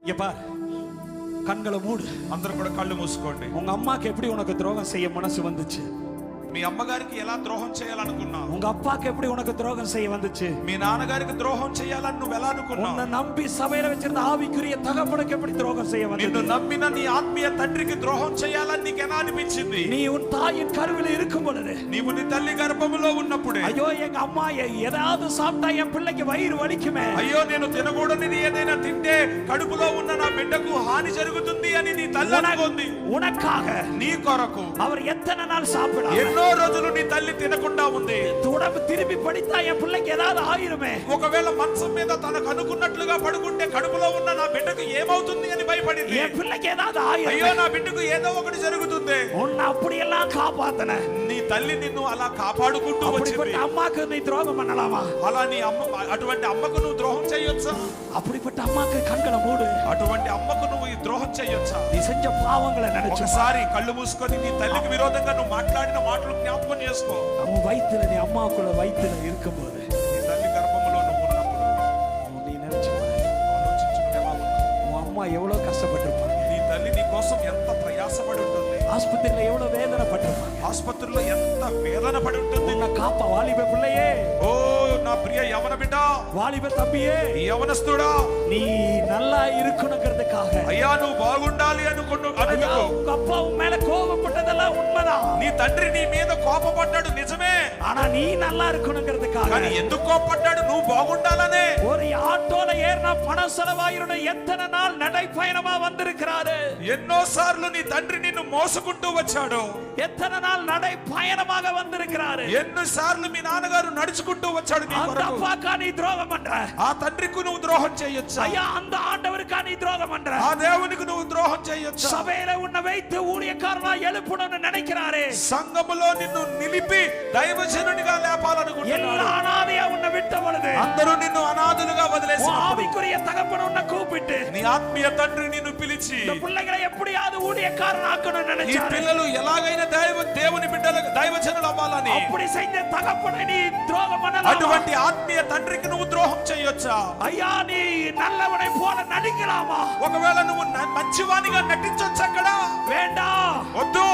இங்க பார், கண்களை மூடு. అందరూ కూడా కళ్ళు మూసుకోండి. உங்க அம்மாக்கு எப்படி உனக்கு துரோகம் செய்ய மனசு வந்துச்சு? మీ అమ్మగారికి ఎలా ద్రోహం చేయాలనుకున్నావు? உங்க அப்பாக்கு எப்படி உனக்கு துரோகம் செய்ய வந்துச்சு? మీ నాన్నగారికి ద్రోహం చేయాలని నువ్వు ఎలా అనుకున్నావు? உன்னை நம்பி சபையில வச்சிருந்த ஆவிக்குரிய தகப்பனுக்கு எப்படி துரோகம் செய்ய నిన్ను வந்தது? నమ్మిన నీ ఆత్మీయ తండ్రికి ద్రోహం చేయాలని నీకు ఎలా అనిపించింది? நீ உன் தாயின் கருவில இருக்கும் பொழுது, నీవు నీ తల్లి గర్భములో ఉన్నప్పుడే, ஐயோ எங்க அம்மா ஏதாவது சாப்பிட்டா என் பிள்ளைக்கு வயிறு வலிக்குமே, అయ్యో నేను తినకూడనిది ఏదైనా తింటే కడుపులో ఉన్న నా బిడ్డకు హాని జరుగుతుంది అని నీ తల్లి అనుకుంది. உனக்காக నీ కొరకు அவர் எத்தனை நாள் சாப்பிடாம ఎన్నో రోజులు నీ తల్లి తినకుండా ఉంది. உடம்பு திரும்பி படித்தா என் பிள்ளைக்கு ஏதாவது ஆயிருமே, ఒకవేళ మంచం మీద తనకు అనుకున్నట్లుగా పడుకుంటే కడుపులో ఉన్న నా బిడ్డకు ఏమవుతుంది అని భయపడింది. என் பிள்ளைக்கு ஏதாவது అయ్యో ஆயிரும், నా బిడ్డకు ఏదో ఒకటి జరుగుతుంది. உன்னை அப்படியெல்லாம் காப்பாத்தன. నీ తల్లి నిన్ను అలా కాపాడుకుంటూ వచ్చింది. அப்படிப்பட்ட அம்மாக்கு நீ துரோகம் பண்ணலாமா? అలా నీ అమ్మ, అటువంటి అమ్మకు నువ్వు ద్రోహం చేయొచ్చా? அப்படிப்பட்ட அம்மாக்கு கண்களை மூடு. అటువంటి అమ్మకు నువ్వు ఈ ద్రోహం చేయొచ్చా? நீ செஞ்ச பாவங்களை நினைச்சு ఒకసారి కళ్ళు మూసుకొని నీ తల్లికి విరోధంగా నువ్వు మాట్లాడిన మాటలు జ్ఞాపకం చేసుకో. உன் வயித்துல, நீ அம்மாக்குள்ள வயித்துல இருக்கும்போது నీ తల్లి గర్భములో నువ్వు ఉన్నప్పుడు நீ நினைச்சு பாரு, ఆలోచించుకునేవా? உன் அம்மா எவ்வளவு கஷ்டப்பட்டிருப்பாங்க, నీ తల్లి నీ కోసం ఎంత ప్రయాసపడి ఉంటుంది, ஆஸ்பத்திரியில எவ்வளவு வேதனை பட்டிருப்பாங்க, ఆసుపత్రిలో ఎంత వేదన పడి ఉంటుంది. உன்னை காப்பா வாலிப பிள்ளையே, ఓ నా ప్రియ యవన బిడ్డ, வாலிப தம்பியே, యవనస్తుడా, நீ நல்லா இருக்கணுங்கிறதுக்காக అయ్యా నువ్వు బాగుండాలి అనుకున్నావు. ஐயா, உங்க அப்பா உன் மேல கோபப்பட்டதெல்லாம் உண்மைதான். నీ తండ్రి నీ మీద కోపపడ్డాడు నిజమే, ஆனா நீ நல்லா இருக்கணுங்கிறதுக்காக కానీ ఎందుకు కోపపడ్డాడు? నువ్వు బాగుండాలనే. ஒரு ஆட்டோல ஏறினா பணம் செலவாயிரும். எத்தனை நாள் நடைப்பயணமா வந்திருக்கிறாரு, ఎన్నో సార్లు నీ తండ్రి నిన్ను మోసుకుంటూ వచ్చాడు. எத்தனை நாள் நடை பயணமாக வந்திருக்கிறாரு. ఎన్నో సార్లు మీ నాన్నగారు నడుచుకుంటూ వచ్చాడు నీ அந்த కొరకు. அப்பாக்கா நீ துரோகம் பண்ற, ఆ తండ్రికి నువ్వు ద్రోహం చేయొచ్చా? ஐயா அந்த ஆண்டவருக்கா நீ துரோகம் பண்ற. ఆ దేవునికి నువ్వు ద్రోహం చేయొచ్చా? சபையில உன்னை வைத்து ஊழியக்காரனா எழுப்பணும்னு நினைக்கிறாரே, సంఘములో నిన్ను నిలిపి దైవజనునిగా எல்லா లేపాలనుకుంటున్నాడు. அனாதையா உன்னை விட்ட பொழுது అందరూ నిన్ను అనాథులుగా వదిలేసి உன் ஆவிக்குரிய தகப்பன் உன்னை கூப்பிட்டு నీ ఆత్మీయ తండ్రి నిన్ను పిలిచి இந்த பிள்ளைகளை எப்படியாவது ஊழியக்காரன் ஆக்கணும்னு ఈ நினைச்சாரு. పిల్లలు ఎలాగైనా దేవుని బిడ్డలు దైవజనులు అవ్వాలని, அப்படி செஞ்ச தகப்பனை நீ துரோகம் பண்ணலாம். అటువంటి ఆత్మీయ తండ్రికి నువ్వు ద్రోహం చేయొచ్చా? ஐயா நீ நல்லவனை போல நடிக்கலாமா? ఒకవేళ నువ్వు మంచివానిగా నటించొచ్చు అక్కడ. வேண்டாம். వద్దు.